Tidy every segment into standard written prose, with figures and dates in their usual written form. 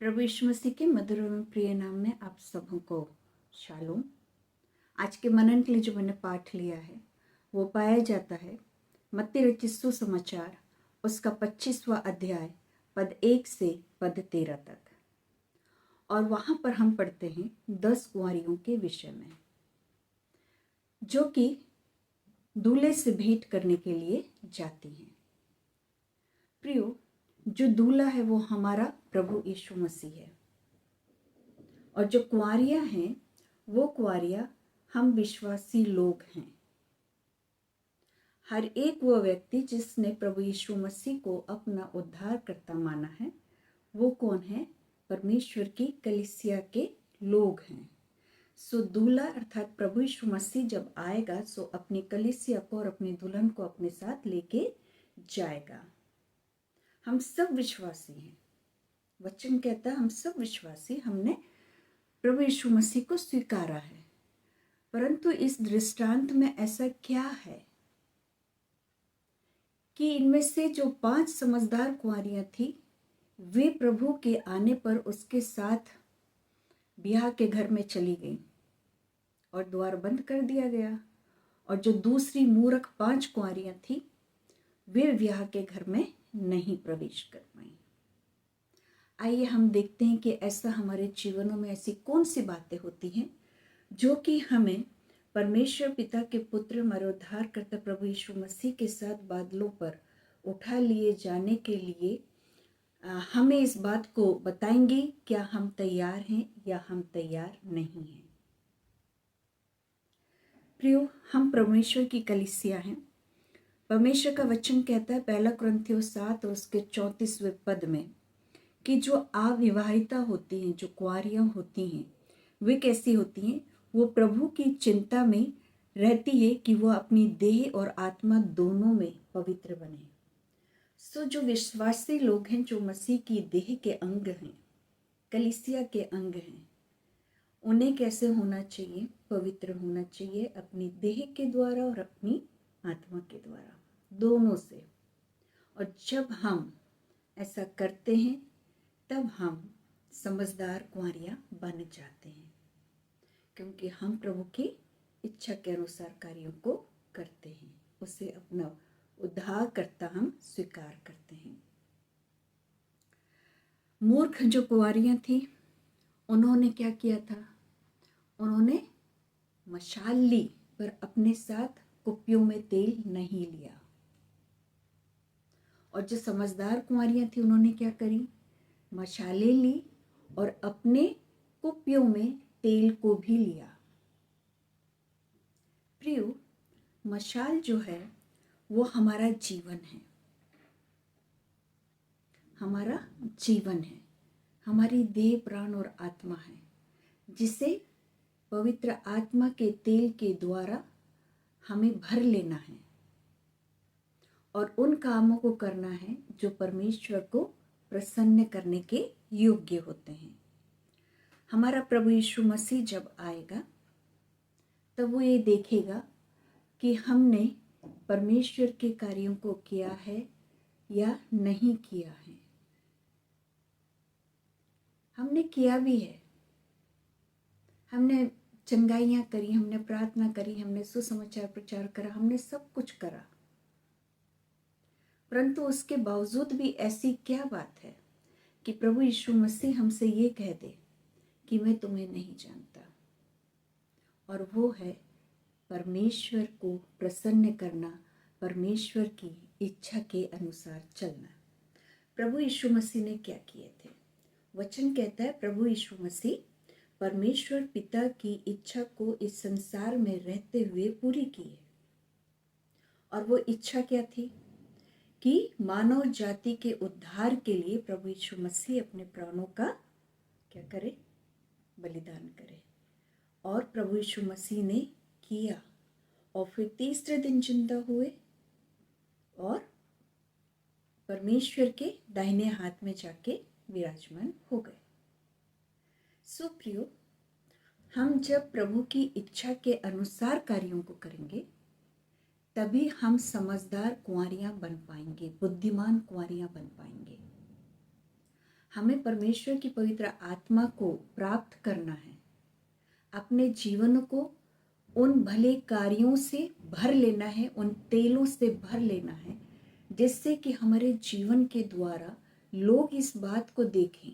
प्रभु यीशु मसीह के मधुर एवं प्रिय नाम में आप सबों को शालोम। आज के मनन के लिए जो मैंने पाठ लिया है वो पाया जाता है मत्ती रचित सुसमाचार उसका 25वां अध्याय पद 1 से पद 13 तक। और वहाँ पर हम पढ़ते हैं 10 कुंवारियों के विषय में जो कि दूल्हे से भेंट करने के लिए जाती हैं। प्रियो, जो दूल्हा है वो हमारा प्रभु यीशु मसीह है और जो कुंवारियां हैं वो कुंवारियां हम विश्वासी लोग हैं। हर एक वो व्यक्ति जिसने प्रभु यीशु मसीह को अपना उद्धारकर्ता माना है वो कौन है? परमेश्वर की कलीसिया के लोग हैं। सो दूल्हा अर्थात प्रभु यीशु मसीह जब आएगा सो अपनी कलीसिया को और अपनी दुल्हन को अपने साथ लेके जाएगा। हम सब विश्वासी हैं। वचन कहता है हम सब विश्वासी हमने प्रभु यीशु मसीह को स्वीकारा है। परंतु इस दृष्टांत में ऐसा क्या है कि इनमें से जो 5 समझदार कुंवारियां थी वे प्रभु के आने पर उसके साथ ब्याह के घर में चली गईं और द्वार बंद कर दिया गया, और जो दूसरी मूर्ख 5 कुंवारियां थी वे ब्याह के घर में नहीं प्रवेश कर पाई। आइए हम देखते हैं कि ऐसा हमारे जीवनों में ऐसी कौन सी बातें होती हैं जो कि हमें परमेश्वर पिता के पुत्र हमारे उद्धारकर्ता प्रभु यीशु मसीह के साथ बादलों पर उठा लिए जाने के लिए हमें इस बात को बताएंगे क्या हम तैयार हैं या हम तैयार नहीं हैं। प्रियो, हम परमेश्वर की कलीसिया हैं। परमेश्वर का वचन कहता है 1 कुरिन्थियों 7 और उसके 34वें पद में कि जो अविवाहिता होती हैं, जो कुंवारियां होती हैं, वे कैसी होती हैं? वो प्रभु की चिंता में रहती है कि वो अपनी देह और आत्मा दोनों में पवित्र बने। सो जो विश्वासी लोग हैं, जो मसीह की देह के अंग हैं, कलीसिया के अंग हैं, उन्हें कैसे होना चाहिए? पवित्र होना चाहिए अपनी देह के द्वारा और अपनी आत्मा के द्वारा, दोनों से। और जब हम ऐसा करते हैं तब हम समझदार कुंवारियां बन जाते हैं, क्योंकि हम प्रभु की इच्छा के अनुसार कार्यों को करते हैं, उसे अपना उद्धारकर्ता हम स्वीकार करते हैं। मूर्ख जो कुंवारियां थी उन्होंने क्या किया था? उन्होंने मशाल ली पर अपने साथ कुप्पियों में तेल नहीं लिया। और जो समझदार कुंवारियां थी उन्होंने क्या करी? मशालें ली और अपने कुप्पियों में तेल को भी लिया। प्रियो, मशाल जो है वो हमारा जीवन है, हमारा जीवन है, हमारी देह प्राण और आत्मा है, जिसे पवित्र आत्मा के तेल के द्वारा हमें भर लेना है और उन कामों को करना है जो परमेश्वर को प्रसन्न करने के योग्य होते हैं। हमारा प्रभु यीशु मसीह जब आएगा तब वो ये देखेगा कि हमने परमेश्वर के कार्यों को किया है या नहीं किया है। हमने किया भी है, हमने चंगाइयाँ करी, हमने प्रार्थना करी, हमने सुसमाचार प्रचार करा, हमने सब कुछ करा, परंतु उसके बावजूद भी ऐसी क्या बात है कि प्रभु यीशु मसीह हमसे ये कह दे कि मैं तुम्हें नहीं जानता। और वो है परमेश्वर को प्रसन्न करना, परमेश्वर की इच्छा के अनुसार चलना। प्रभु यीशु मसीह ने क्या किए थे? वचन कहता है प्रभु यीशु मसीह परमेश्वर पिता की इच्छा को इस संसार में रहते हुए पूरी की है। और वो इच्छा क्या थी? कि मानव जाति के उद्धार के लिए प्रभु यीशु मसीह अपने प्राणों का क्या करे? बलिदान करे। और प्रभु यीशु मसीह ने किया और फिर तीसरे दिन जिंदा हुए और परमेश्वर के दाहिने हाथ में जाके विराजमान हो गए। सो प्रियो, हम जब प्रभु की इच्छा के अनुसार कार्यों को करेंगे तभी हम समझदार कुंवारियां बन पाएंगे, बुद्धिमान कुंवारियां बन पाएंगे। हमें परमेश्वर की पवित्र आत्मा को प्राप्त करना है। अपने जीवन को उन भले कार्यों से भर लेना है, उन तेलों से भर लेना है, जिससे कि हमारे जीवन के द्वारा लोग इस बात को देखें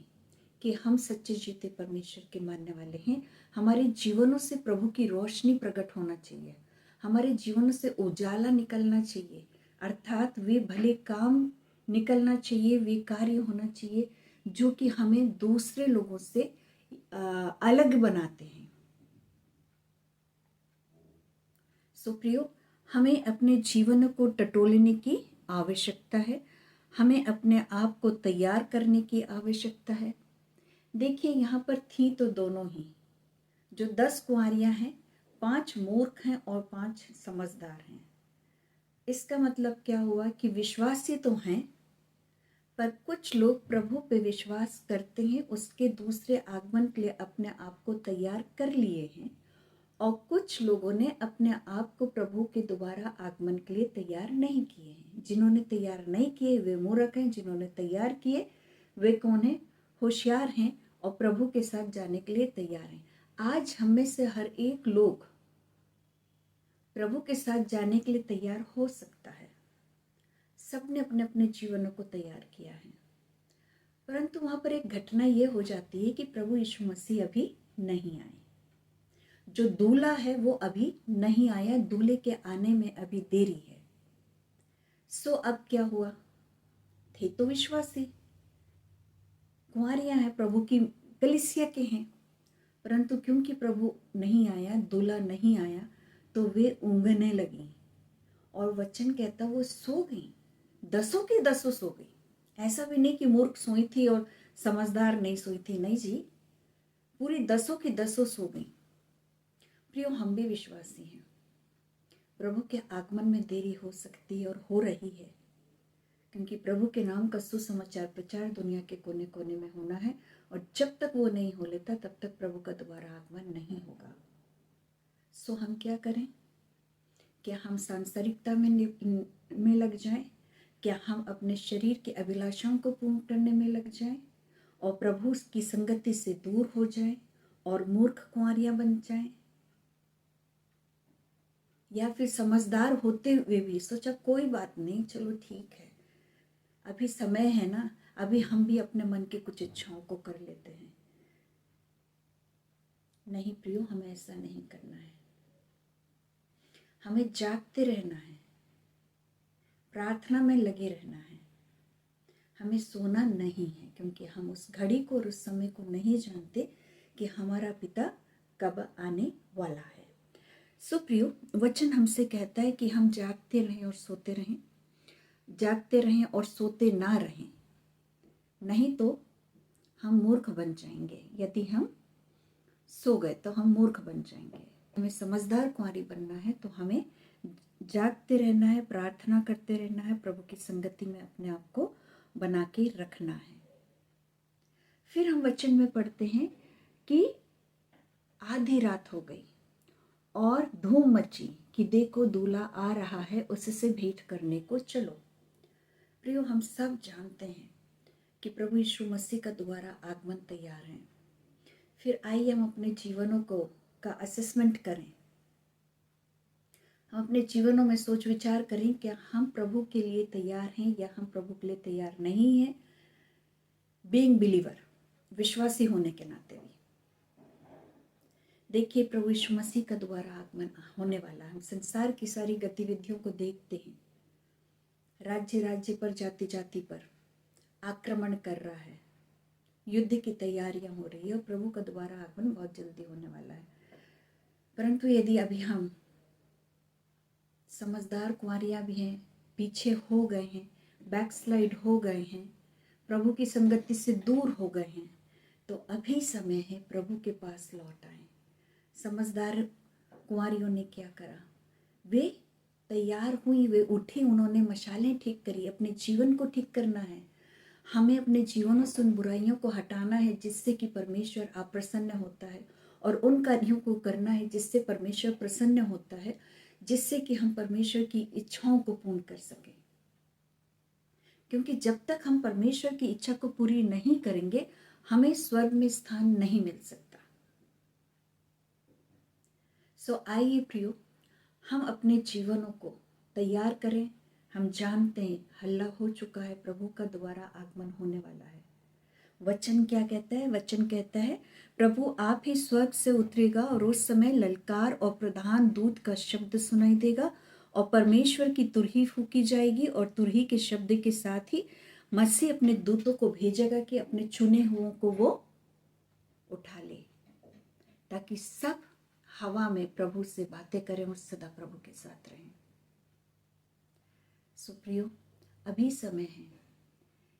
कि हम सच्चे जीते परमेश्वर के मानने वाले हैं। हमारे जीवनों से प्रभु की रोशनी प्रकट होना चाहिए, हमारे जीवनों से उजाला निकलना चाहिए, अर्थात वे भले काम निकलना चाहिए, वे कार्य होना चाहिए जो कि हमें दूसरे लोगों से अलग बनाते हैं। सो प्रियो, हमें अपने जीवन को टटोलने की आवश्यकता है, हमें अपने आप को तैयार करने की आवश्यकता है। देखिए, यहाँ पर थी तो दोनों ही, जो 10 कुंवारियाँ हैं, 5 मूर्ख हैं और 5 समझदार हैं। इसका मतलब क्या हुआ कि विश्वासी तो हैं, पर कुछ लोग प्रभु पे विश्वास करते हैं, उसके दूसरे आगमन के लिए अपने आप को तैयार कर लिए हैं, और कुछ लोगों ने अपने आप को प्रभु के दोबारा आगमन के लिए तैयार नहीं किए हैं। जिन्होंने तैयार नहीं किए वे मूर्ख हैं, जिन्होंने तैयार किए वे कौन है? होशियार हैं और प्रभु के साथ जाने के लिए तैयार हैं। आज हम में से हर एक लोग प्रभु के साथ जाने के लिए तैयार हो सकता है। सबने अपने अपने जीवनों को तैयार किया है, परंतु वहां पर एक घटना यह हो जाती है कि प्रभु यीशु मसीह अभी नहीं आए। जो दूल्हा है वो अभी नहीं आया, दूल्हे के आने में अभी देरी है। सो अब क्या हुआ? थे तो विश्वासी, कुंवारियां हैं, प्रभु की कलीसिया के हैं, परंतु क्योंकि प्रभु नहीं आया, दूल्हा नहीं आया, तो वे ऊँघने लगी। और वचन कहता वो सो गई, 10 की 10 सो गई। ऐसा भी नहीं कि मूर्ख सोई थी और समझदार नहीं सोई थी, नहीं जी, पूरी 10 की 10 सो गई। प्रियो, हम भी विश्वासी हैं, प्रभु के आगमन में देरी हो सकती है और हो रही है, क्योंकि प्रभु के नाम का सुसमाचार प्रचार दुनिया के कोने कोने में होना है, और जब तक वो नहीं हो लेता तब तक प्रभु का दोबारा आगमन नहीं होगा। सो हम क्या करें? क्या हम सांसारिकता में लग जाएं? क्या हम अपने शरीर की अभिलाषाओं को पूर्ण करने में लग जाएं और प्रभु की संगति से दूर हो जाएं और मूर्ख कुंवारियां बन जाएं? या फिर समझदार होते हुए भी सोचा कोई बात नहीं, चलो ठीक है, अभी समय है ना, अभी हम भी अपने मन के कुछ इच्छाओं को कर लेते हैं। नहीं प्रियो, हमें ऐसा नहीं करना है। हमें जागते रहना है, प्रार्थना में लगे रहना है, हमें सोना नहीं है, क्योंकि हम उस घड़ी को और उस समय को नहीं जानते कि हमारा पिता कब आने वाला है। सो प्रियो, वचन हमसे कहता है कि हम जागते रहें और सोते रहें, जागते रहें और सोते ना रहें, नहीं तो हम मूर्ख बन जाएंगे। यदि हम सो गए तो हम मूर्ख बन जाएंगे। हमें समझदार कुंवारी बनना है तो हमें जागते रहना है, प्रार्थना करते रहना है, प्रभु की संगति में अपने आप को बना के रखना है। फिर हम वचन में पढ़ते हैं कि आधी रात हो गई और धूम मची कि देखो दूल्हा आ रहा है, उससे भेंट करने को चलो। प्रियो, हम सब जानते हैं कि प्रभु यीशु मसीह का दोबारा आगमन तैयार है। फिर आइए हम अपने जीवनों का असेसमेंट करें, हम अपने जीवनों में सोच विचार करें क्या हम प्रभु के लिए तैयार हैं या हम प्रभु के लिए तैयार नहीं हैं। बीइंग बिलीवर, विश्वासी होने के नाते भी देखिए, प्रभु यीशु मसीह का दोबारा आगमन होने वाला है। हम संसार की सारी गतिविधियों को देखते हैं, राज्य राज्य पर, जाति जाति पर आक्रमण कर रहा है, युद्ध की तैयारियां हो रही है और प्रभु का दोबारा आगमन बहुत जल्दी होने वाला है। परंतु यदि अभी हम समझदार कुंवारियां भी हैं, पीछे हो गए हैं, बैकस्लाइड हो गए हैं, प्रभु की संगति से दूर हो गए हैं, तो अभी समय है प्रभु के पास लौट आए। समझदार कुंवारियों ने क्या करा? वे तैयार हुई, वे उठी, उन्होंने मशालें ठीक करी, अपने जीवन को ठीक करना है। हमें अपने जीवनों से उन बुराइयों को हटाना है जिससे कि परमेश्वर अप्रसन्न होता है, और उन कार्यों को करना है जिससे परमेश्वर प्रसन्न होता है, जिससे कि हम परमेश्वर की इच्छाओं को पूर्ण कर सकें। क्योंकि जब तक हम परमेश्वर की इच्छा को पूरी नहीं करेंगे हमें स्वर्ग में स्थान नहीं मिल सकता। सो आइए प्रियो, हम अपने जीवनों को तैयार करें। हम जानते हैं हल्ला हो चुका है, प्रभु का दोबारा आगमन होने वाला है। वचन क्या कहता है? वचन कहता है प्रभु आप ही स्वर्ग से उतरेगा और उस समय ललकार और प्रधान दूत का शब्द सुनाई देगा और परमेश्वर की तुरही फूकी जाएगी और तुरही के शब्द के साथ ही मसीह अपने दूतों को भेजेगा कि अपने चुने हुओं को वो उठा ले, ताकि सब हवा में प्रभु से बातें करें और सदा प्रभु के साथ रहें। सुप्रियो, अभी समय है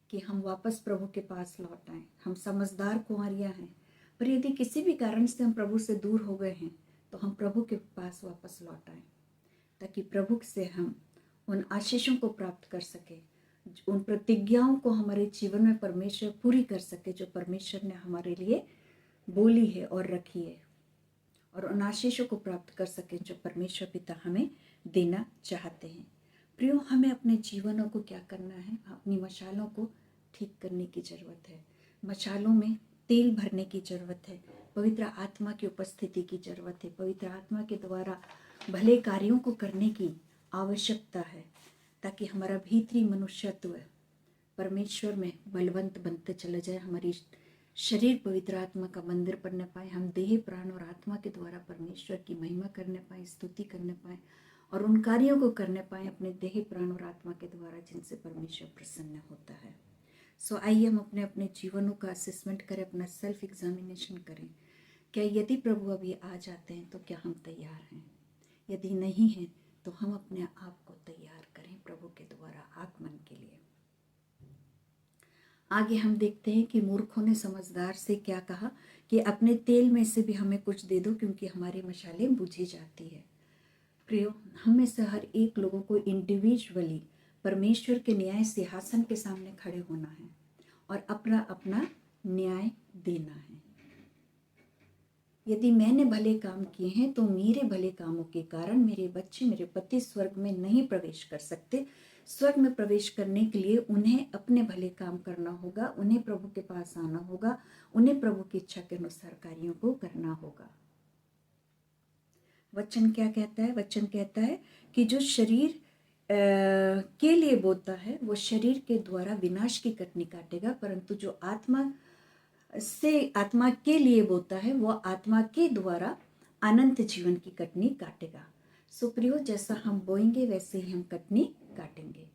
कि हम वापस प्रभु के पास लौट आएं। हम समझदार कुंवारियां हैं, पर यदि किसी भी कारण से हम प्रभु से दूर हो गए हैं तो हम प्रभु के पास वापस लौट आएं, ताकि प्रभु से हम उन आशीषों को प्राप्त कर सके, उन प्रतिज्ञाओं को हमारे जीवन में परमेश्वर पूरी कर सके जो परमेश्वर ने हमारे लिए बोली है और रखी है, और उन आशीषों को प्राप्त कर सके जो परमेश्वर पिता हमें देना चाहते हैं। प्रियो, हमें अपने जीवनों को क्या करना है? अपनी मशालों को ठीक करने की ज़रूरत है। मशालों में तेल भरने की ज़रूरत है। पवित्र आत्मा की उपस्थिति की ज़रूरत है। पवित्र आत्मा के द्वारा भले कार्यों को करने की आवश्यकता है, ताकि हमारा भीतरी मनुष्यत्व परमेश्वर में बलवंत बनते चले जाए। हमारी शरीर पवित्र आत्मा का मंदिर बनने पाए। हम देह, प्राण और आत्मा के द्वारा परमेश्वर की महिमा करने पाए, स्तुति करने पाए और उन कार्यों को करने पाए अपने देह, प्राण और आत्मा के द्वारा जिनसे परमेश्वर प्रसन्न होता है। सो आइए हम अपने अपने जीवनों का असेसमेंट करें, अपना सेल्फ एग्जामिनेशन करें। क्या यदि प्रभु अभी आ जाते हैं तो क्या हम तैयार हैं? यदि नहीं हैं तो हम अपने आप को तैयार करें प्रभु के द्वारा आगमन के लिए। आगे हम देखते हैं कि मूर्खों ने समझदार से क्या कहा कि अपने तेल में से भी हमें कुछ दे दो, क्योंकि हमारी मशालें बुझी जाती है। प्रियो, हम में से हर एक लोगों को इंडिविजुअली परमेश्वर के न्याय सिंहासन के सामने खड़े होना है और अपना अपना न्याय देना है। यदि मैंने भले काम किए हैं तो मेरे भले कामों के कारण मेरे बच्चे, मेरे पति स्वर्ग में नहीं प्रवेश कर सकते। स्वर्ग में प्रवेश करने के लिए उन्हें अपने भले काम करना होगा, उन्हें प्रभु के पास आना होगा, उन्हें प्रभु की इच्छा के अनुसार कार्यों को करना होगा। वचन क्या कहता है? वचन कहता है कि जो शरीर के लिए बोता है वो शरीर के द्वारा विनाश की कटनी काटेगा, परंतु जो आत्मा के लिए बोता है वो आत्मा के द्वारा अनंत जीवन की कटनी काटेगा। सुप्रियो, जैसा हम बोएंगे वैसे ही हम कटनी काटेंगे।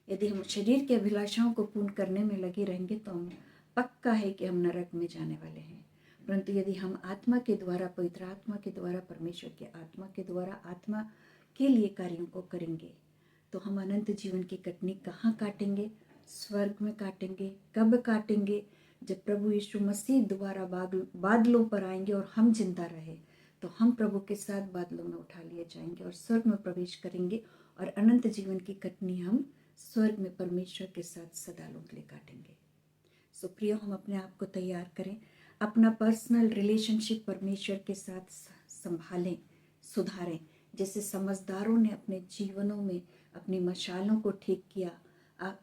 यदि हम शरीर के अभिलाषाओं को पूर्ण करने में लगे रहेंगे तो हम पक्का है कि हम नरक में जाने वाले हैं। परंतु यदि हम आत्मा के द्वारा, पवित्र आत्मा के द्वारा, परमेश्वर के आत्मा के द्वारा आत्मा के लिए कार्यों को करेंगे तो हम अनंत जीवन की कटनी कहाँ काटेंगे? स्वर्ग में काटेंगे। कब काटेंगे? जब प्रभु यीशु मसीह दोबारा बादलों पर आएंगे और हम जिंदा रहे तो हम प्रभु के साथ बादलों में उठा लिए जाएंगे और स्वर्ग में प्रवेश करेंगे और अनंत जीवन की कटनी हम स्वर्ग में परमेश्वर के साथ सदालों के लिए काटेंगे। सो प्रियो, हम अपने आप को तैयार करें, अपना पर्सनल रिलेशनशिप परमेश्वर के साथ संभालें, सुधारें। जैसे समझदारों ने अपने जीवनों में अपनी मशालों को ठीक किया,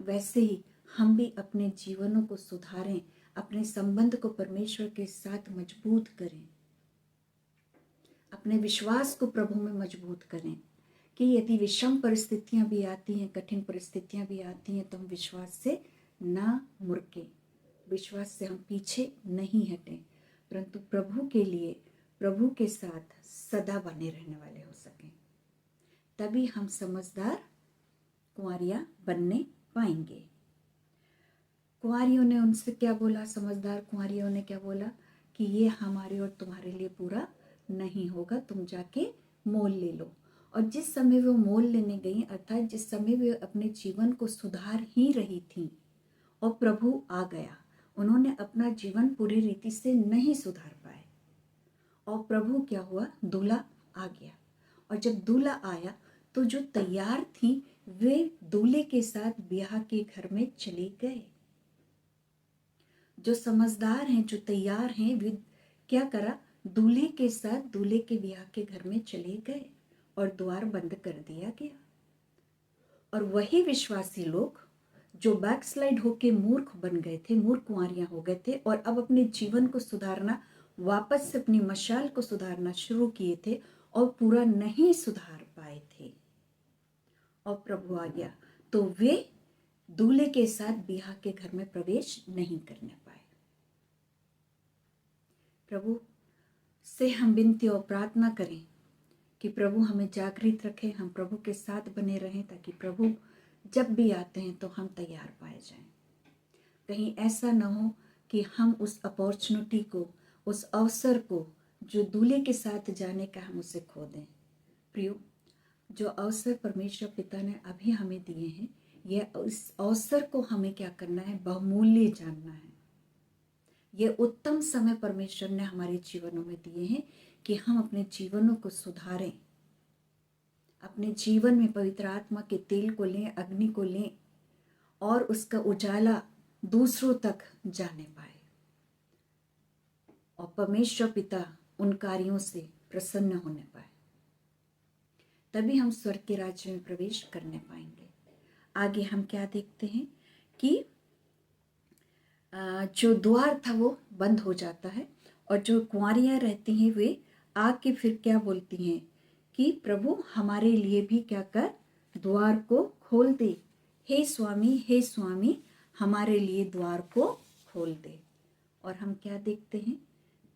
वैसे ही हम भी अपने जीवनों को सुधारें, अपने संबंध को परमेश्वर के साथ मजबूत करें, अपने विश्वास को प्रभु में मजबूत करें कि यदि विषम परिस्थितियां भी आती हैं, कठिन परिस्थितियां भी आती हैं तो हम विश्वास से ना मुड़कें, विश्वास से हम पीछे नहीं हटें, परंतु प्रभु के लिए, प्रभु के साथ सदा बने रहने वाले हो सकें। तभी हम समझदार कुंवारियां बनने पाएंगे। कुंवारियों ने उनसे क्या बोला? समझदार कुंवारियों ने क्या बोला कि ये हमारे और तुम्हारे लिए पूरा नहीं होगा, तुम जाके मोल ले लो। और जिस समय वो मोल लेने गई, अर्थात जिस समय वे अपने जीवन को सुधार ही रही थी और प्रभु आ गया, उन्होंने अपना जीवन पूरी रीति से नहीं सुधार पाए और प्रभु क्या हुआ? दूल्हा आ गया। और जब दूल्हा आया तो जो तैयार थी वे दूल्हे के साथ ब्याह के घर में चले गए। जो समझदार हैं, जो तैयार हैं, वे क्या करा? दूल्हे के साथ दूल्हे के ब्याह के घर में चले गए और द्वार बंद कर दिया गया। और वही विश्वासी लोग जो बैकस्लाइड होके मूर्ख बन गए थे, मूर्ख कुंवारियां हो गए थे और अब अपने जीवन को सुधारना, वापस से अपनी मशाल को सुधारना शुरू किए थे और पूरा नहीं सुधार पाए थे और प्रभु आ गया तो वे दूल्हे के साथ ब्याह के घर में प्रवेश नहीं करने पाए। प्रभु से हम विनती और प्रार्थना करें कि प्रभु हमें जागृत रखें, हम प्रभु के साथ बने रहें ताकि प्रभु जब भी आते हैं तो हम तैयार पाए जाएं। कहीं ऐसा ना हो कि हम उस अपॉर्चुनिटी को, उस अवसर को जो दूल्हे के साथ जाने का, हम उसे खो दें। प्रियो, जो अवसर परमेश्वर पिता ने अभी हमें दिए हैं, यह इस अवसर को हमें क्या करना है, बहुमूल्य जानना है। ये उत्तम समय परमेश्वर ने हमारे जीवनों में दिए हैं कि हम अपने जीवनों को सुधारें, अपने जीवन में पवित्र आत्मा के तेल को लें, अग्नि को लें और उसका उजाला दूसरों तक जाने पाए और परमेश्वर पिता उन कार्यों से प्रसन्न होने पाए, तभी हम स्वर्ग के राज्य में प्रवेश करने पाएंगे। आगे हम क्या देखते हैं कि जो द्वार था वो बंद हो जाता है और जो कुंवारियां रहती हैं वे आके फिर क्या बोलती हैं कि प्रभु हमारे लिए भी क्या कर, द्वार को खोल दे, हे स्वामी हमारे लिए द्वार को खोल दे। और हम क्या देखते हैं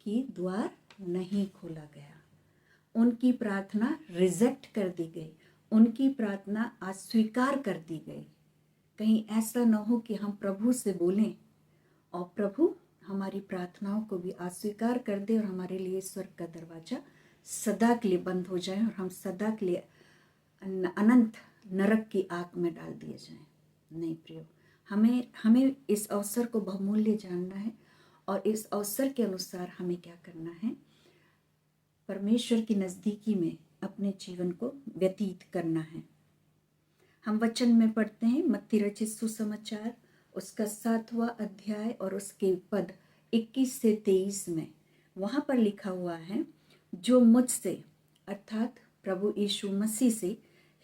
कि द्वार नहीं खोला गया, उनकी प्रार्थना रिजेक्ट कर दी गई, उनकी प्रार्थना अस्वीकार कर दी गई। कहीं ऐसा न हो कि हम प्रभु से बोलें और प्रभु हमारी प्रार्थनाओं को भी अस्वीकार कर दे और हमारे लिए स्वर्ग का दरवाजा सदा के लिए बंद हो जाए और हम सदा के लिए अनंत नरक की आग में डाल दिए जाएं। नहीं प्रियो, हमें इस अवसर को बहुमूल्य जानना है और इस अवसर के अनुसार हमें क्या करना है, परमेश्वर की नज़दीकी में अपने जीवन को व्यतीत करना है। हम वचन में पढ़ते हैं मत्ती रचित सुसमाचार उसका 7वां अध्याय और उसके पद 21 से 23 में। वहाँ पर लिखा हुआ है, जो मुझसे अर्थात प्रभु यीशु मसीह से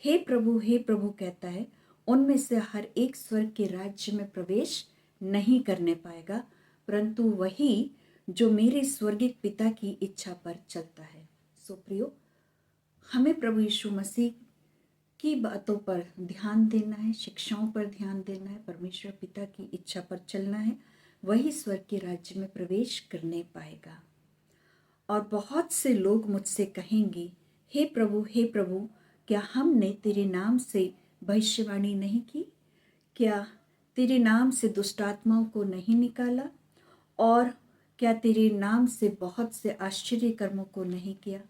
हे प्रभु कहता है, उनमें से हर एक स्वर्ग के राज्य में प्रवेश नहीं करने पाएगा, परंतु वही जो मेरे स्वर्गिक पिता की इच्छा पर चलता है। सो प्रियो, हमें प्रभु यीशु मसीह की बातों पर ध्यान देना है, शिक्षाओं पर ध्यान देना है, परमेश्वर पिता की इच्छा पर चलना है, वही स्वर्ग के राज्य में प्रवेश करने पाएगा। और बहुत से लोग मुझसे कहेंगे, हे प्रभु क्या हमने तेरे नाम से भविष्यवाणी नहीं की, क्या तेरे नाम से दुष्ट आत्माओं को नहीं निकाला, और क्या तेरे नाम से बहुत से आश्चर्य कर्मों को नहीं किया।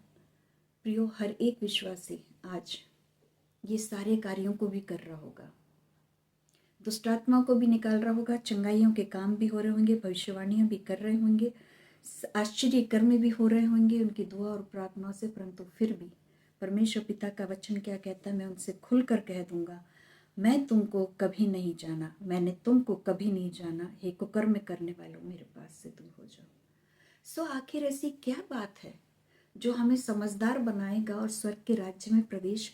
प्रियो, हर एक विश्वासी आज ये सारे कार्यों को भी कर रहा होगा, दुष्ट आत्माओं को भी निकाल रहा होगा, चंगाइयों के काम भी हो रहे होंगे, भविष्यवाणियां भी कर रहे होंगे, आश्चर्य कर्म भी हो रहे होंगे उनकी दुआ और प्रार्थना से, परंतु फिर भी परमेश्वर पिता का वचन क्या कहता है, मैं उनसे खुलकर कह दूंगा, मैं तुमको कभी नहीं जाना, मैंने तुमको कभी नहीं जाना, हे कुकर्म करने वालों मेरे पास से दूर हो जाओ। सो आखिर ऐसी क्या बात है जो हमें समझदार बनाएगा और स्वर्ग के राज्य में प्रवेश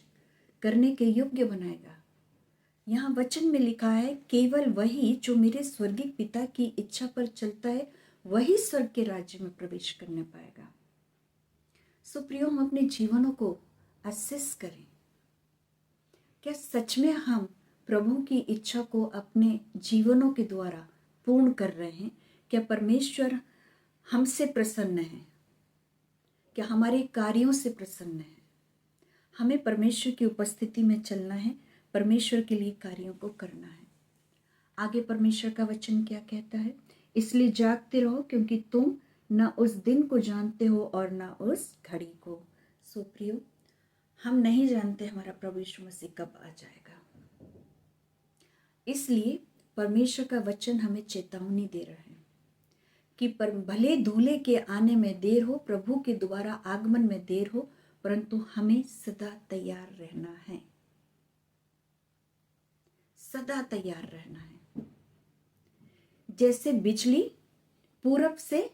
करने के योग्य बनाएगा। यहाँ वचन में लिखा है, केवल वही जो मेरे स्वर्गिक पिता की इच्छा पर चलता है वही स्वर्ग के राज्य में प्रवेश करने पाएगा। सो प्रियो, हम अपने जीवनों को असेस करें, क्या सच में हम प्रभु की इच्छा को अपने जीवनों के द्वारा पूर्ण कर रहे हैं? क्या परमेश्वर हमसे प्रसन्न है? क्या हमारे कार्यों से प्रसन्न है? हमें परमेश्वर की उपस्थिति में चलना है, परमेश्वर के लिए कार्यों को करना है। आगे परमेश्वर का वचन क्या कहता है, इसलिए जागते रहो क्योंकि तुम न उस दिन को जानते हो और न उस घड़ी को। सो प्रियो, हम नहीं जानते हमारा प्रभु यीशु मसीह कब आ जाएगा, इसलिए परमेश्वर का वचन हमें चेतावनी दे रहा है कि पर भले दूल्हे के आने में देर हो, प्रभु के दोबारा आगमन में देर हो, परंतु हमें सदा तैयार रहना है, सदा तैयार रहना है। जैसे बिजली पूरब से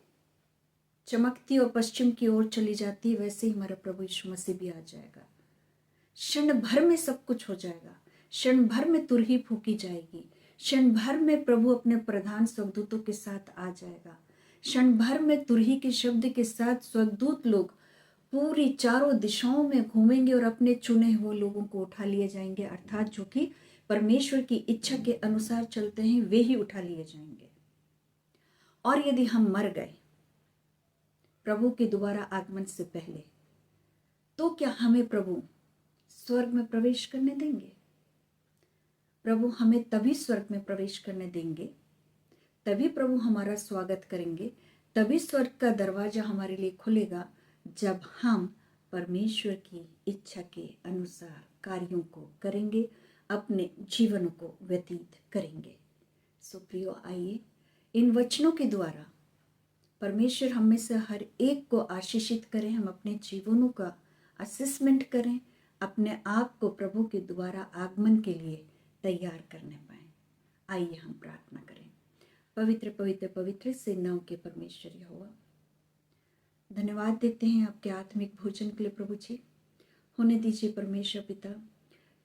चमकती और पश्चिम की ओर चली जाती है, वैसे ही हमारा प्रभु यीशु मसीह भी आ जाएगा। क्षण भर में सब कुछ हो जाएगा, क्षण भर में तुरही फूकी जाएगी, क्षण भर में प्रभु अपने प्रधान स्वर्गदूतों के साथ आ जाएगा। क्षण भर में तुरही के शब्द के साथ स्वर्गदूत लोग पूरी चारों दिशाओं में घूमेंगे और अपने चुने हुए लोगों को उठा लिए जाएंगे, अर्थात जो कि परमेश्वर की इच्छा के अनुसार चलते हैं वे ही उठा लिए जाएंगे। और यदि हम मर गए प्रभु के दोबारा आगमन से पहले, तो क्या हमें प्रभु स्वर्ग में प्रवेश करने देंगे? प्रभु हमें तभी स्वर्ग में प्रवेश करने देंगे, तभी प्रभु हमारा स्वागत करेंगे, तभी स्वर्ग का दरवाजा हमारे लिए खुलेगा जब हम परमेश्वर की इच्छा के अनुसार कार्यों को करेंगे, अपने जीवनों को व्यतीत करेंगे। सो प्रियो, आइए इन वचनों के द्वारा परमेश्वर हम में से हर एक को आशीषित करें। हम अपने जीवनों का असेसमेंट करें, अपने आप को प्रभु के द्वारा आगमन के लिए तैयार करने पाएं। आइए हम प्रार्थना करें। पवित्र पवित्र पवित्र सेनाओं के परमेश्वर यहोवा, धन्यवाद देते हैं आपके आत्मिक भोजन के लिए प्रभु जी। होने दीजिए परमेश्वर पिता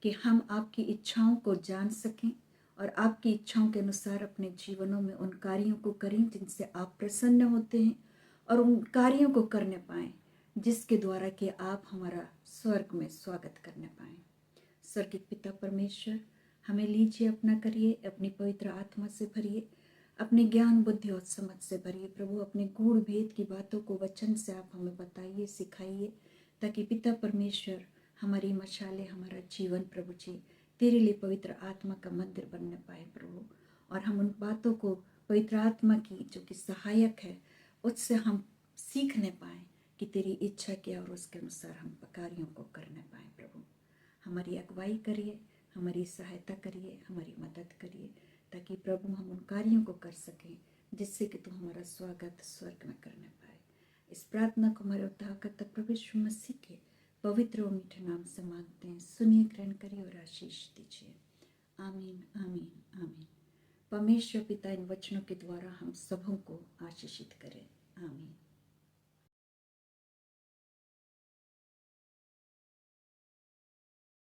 कि हम आपकी इच्छाओं को जान सकें और आपकी इच्छाओं के अनुसार अपने जीवनों में उन कार्यों को करें जिनसे आप प्रसन्न होते हैं, और उन कार्यों को करने पाएं जिसके द्वारा कि आप हमारा स्वर्ग में स्वागत करने पाएं। स्वर्गिक पिता परमेश्वर, हमें लीजिए, अपना करिए, अपनी पवित्र आत्मा से भरिए, अपने ज्ञान बुद्धि और समझ से भरिए प्रभु। अपने गूढ़ भेद की बातों को वचन से आप हमें बताइए, सिखाइए, ताकि पिता परमेश्वर हमारी मशाले, हमारा जीवन प्रभु जी तेरे लिए पवित्र आत्मा का मंदिर बनने पाए प्रभु। और हम उन बातों को पवित्र आत्मा की जो कि सहायक है उससे हम सीखने पाएँ कि तेरी इच्छा क्या और उसके अनुसार हम कार्यों को करने पाएँ प्रभु। हमारी अगुवाई करिए, हमारी सहायता करिए, हमारी मदद करिए, ताकि प्रभु हम उन कार्यों को कर सकें जिससे कि तू हमारा स्वागत स्वर्ग में करने पाए। इस प्रार्थना को हमारे उद्धारकर्ता प्रभु यीशु मसीह के पवित्र और मीठे नाम से मांगते हैं। सुनिए, ग्रहण करिए और आशीष दीजिए। आमीन आमीन आमीन। परमेश्वर पिता इन वचनों के द्वारा हम सबों को आशीषित करें। आमीन।